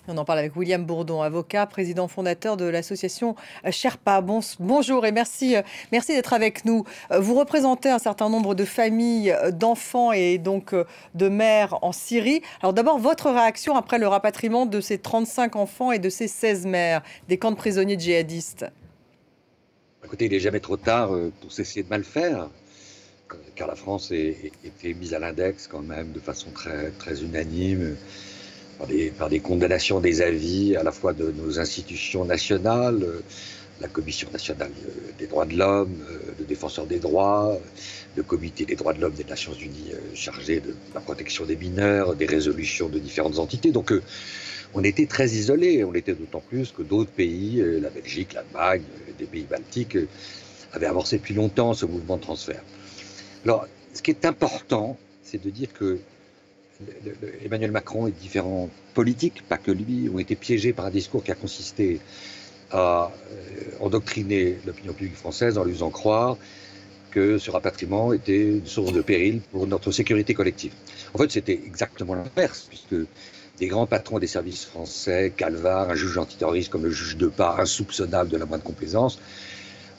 On en parle avec William Bourdon, avocat, président fondateur de l'association Sherpa. Bonjour et merci d'être avec nous. Vous représentez un certain nombre de familles, d'enfants et donc de mères en Syrie. Alors d'abord, votre réaction après le rapatriement de ces 35 enfants et de ces 16 mères des camps de prisonniers djihadistes? Écoutez, il n'est jamais trop tard pour cesser de mal faire, car la France était mise à l'index quand même de façon très unanime par des condamnations des avis à la fois de nos institutions nationales, la Commission nationale des droits de l'homme, le défenseur des droits, le Comité des droits de l'homme des Nations Unies chargé de la protection des mineurs, des résolutions de différentes entités. Donc on était très isolés, on l'était d'autant plus que d'autres pays, la Belgique, l'Allemagne, des pays baltiques, avaient amorcé depuis longtemps ce mouvement de transfert. Alors, ce qui est important, c'est de dire que Emmanuel Macron et différents politiques, pas que lui, ont été piégés par un discours qui a consisté à endoctriner l'opinion publique française en lui faisant croire que ce rapatriement était une source de péril pour notre sécurité collective. En fait, c'était exactement l'inverse, puisque des grands patrons des services français, Calvar, un juge antiterroriste comme le juge Depas, insoupçonnable de la moindre complaisance,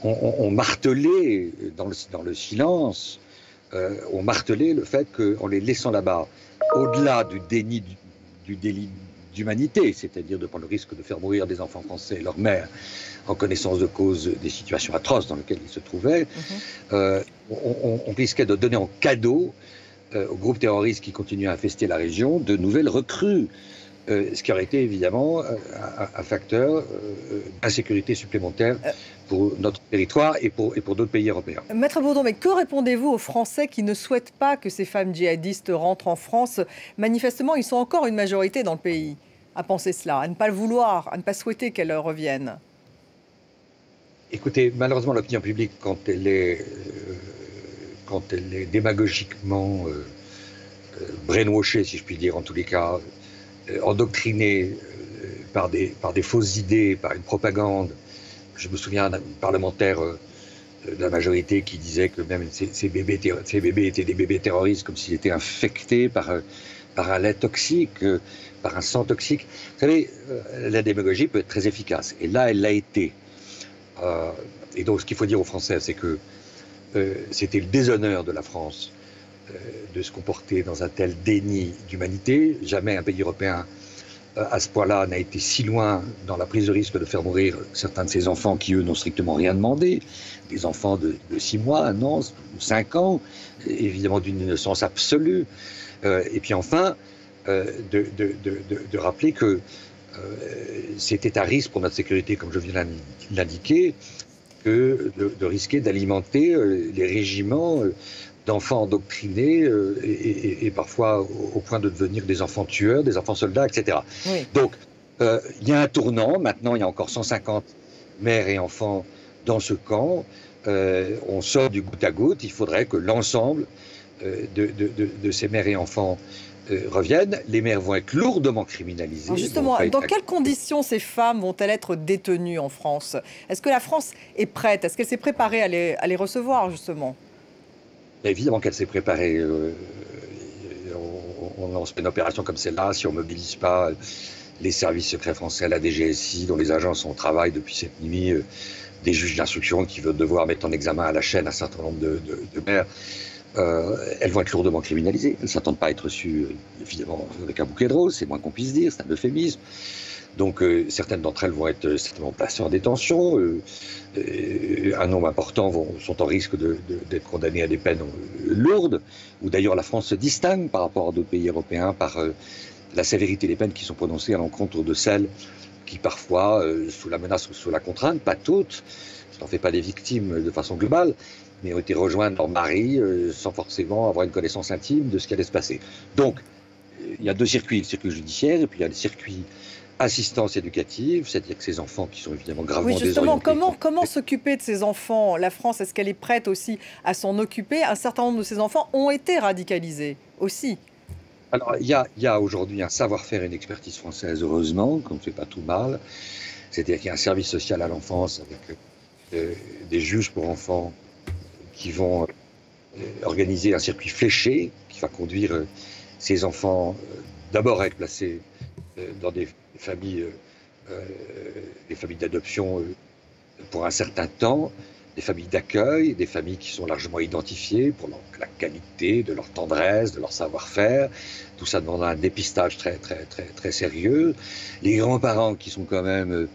ont martelé dans le silence, ont martelé le fait qu'en les laissant là-bas, au-delà du déni du délit d'humanité, c'est-à-dire de prendre le risque de faire mourir des enfants français et leurs mères en connaissance de cause des situations atroces dans lesquelles ils se trouvaient, on risquait de donner en cadeau aux groupes terroristes qui continuent à infester la région de nouvelles recrues, ce qui aurait été évidemment un facteur d'insécurité supplémentaire pour notre territoire et pour d'autres pays européens. Maître Bourdon, mais que répondez-vous aux Français qui ne souhaitent pas que ces femmes djihadistes rentrent en France? Manifestement, ils sont encore une majorité dans le pays à penser cela, à ne pas le vouloir, à ne pas souhaiter qu'elles reviennent. Écoutez, malheureusement, l'opinion publique, quand elle est démagogiquement brainwashée, si je puis dire, en tous les cas, endoctrinée par des fausses idées, par une propagande. Je me souviens d'un parlementaire de la majorité qui disait que même ces bébés étaient des bébés terroristes, comme s'ils étaient infectés par un lait toxique, par un sang toxique. Vous savez, la démagogie peut être très efficace. Et là, elle l'a été. Et donc, ce qu'il faut dire aux Français, c'est que c'était le déshonneur de la France de se comporter dans un tel déni d'humanité. Jamais un pays européen à ce point-là n'a été si loin dans la prise de risque de faire mourir certains de ses enfants qui, eux, n'ont strictement rien demandé. Des enfants de 6 mois, 1 an, 5 ans, évidemment d'une innocence absolue. Et puis enfin, de rappeler que c'était un risque pour notre sécurité, comme je viens de l'indiquer, que de risquer d'alimenter les régiments d'enfants endoctrinés et parfois au point de devenir des enfants tueurs, des enfants soldats, etc. Oui. Donc, il y a un tournant. Maintenant, il y a encore 150 mères et enfants dans ce camp. On sort du goutte à goutte. Il faudrait que l'ensemble de ces mères et enfants reviennent. Les mères vont être lourdement criminalisées. Alors justement, dans quelles conditions ces femmes vont-elles être détenues en France? Est-ce que la France est prête? Est-ce qu'elle s'est préparée à les recevoir, justement? Évidemment qu'elle s'est préparée. On lance une opération comme celle-là si on ne mobilise pas les services secrets français, la DGSI, dont les agents sont au travail depuis cette nuit, des juges d'instruction qui veulent devoir mettre en examen à la chaîne un certain nombre de mères. Elles vont être lourdement criminalisées. Elles ne s'attendent pas à être reçues, évidemment, avec un bouquet de roses, c'est moins qu'on puisse dire, c'est un euphémisme. Donc certaines d'entre elles vont être certainement placées en détention. Un nombre important sont en risque d'être condamnés à des peines lourdes, où d'ailleurs la France se distingue par rapport à d'autres pays européens par la sévérité des peines qui sont prononcées à l'encontre de celles qui parfois, sous la menace ou sous la contrainte, pas toutes, je n'en fais pas des victimes de façon globale, mais ont été rejoints de leur mari sans forcément avoir une connaissance intime de ce qui allait se passer. Donc, il y a deux circuits, le circuit judiciaire et puis il y a le circuit assistance éducative, c'est-à-dire que ces enfants qui sont évidemment gravement justement, désorientés. comment s'occuper de ces enfants? La France, est-ce qu'elle est prête aussi à s'en occuper? Un certain nombre de ces enfants ont été radicalisés aussi. Alors, il y a aujourd'hui un savoir-faire et une expertise française, heureusement, qu'on ne fait pas tout mal. C'est-à-dire qu'il y a un service social à l'enfance avec des juges pour enfants qui vont organiser un circuit fléché qui va conduire ces enfants d'abord à être placés dans familles, des familles d'adoption pour un certain temps, des familles d'accueil, des familles qui sont largement identifiées pour la qualité de leur tendresse, de leur savoir-faire. Tout ça demande un dépistage très, très, très, très sérieux. Les grands-parents qui sont quand même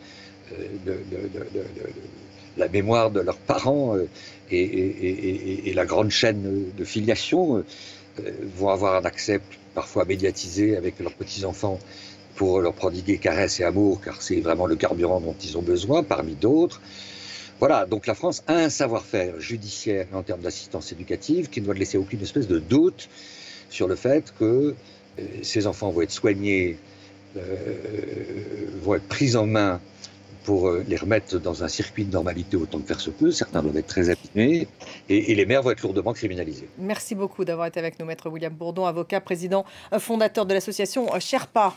la mémoire de leurs parents et la grande chaîne de filiation vont avoir un accès parfois médiatisé avec leurs petits-enfants pour leur prodiguer caresses et amour, car c'est vraiment le carburant dont ils ont besoin, parmi d'autres. Voilà, donc la France a un savoir-faire judiciaire en termes d'assistance éducative qui ne doit laisser aucune espèce de doute sur le fait que ces enfants vont être soignés, vont être pris en main pour les remettre dans un circuit de normalité autant que faire se peut. Certains doivent être très abîmés et les mères vont être lourdement criminalisées. Merci beaucoup d'avoir été avec nous, Maître William Bourdon, avocat, président fondateur de l'association Sherpa.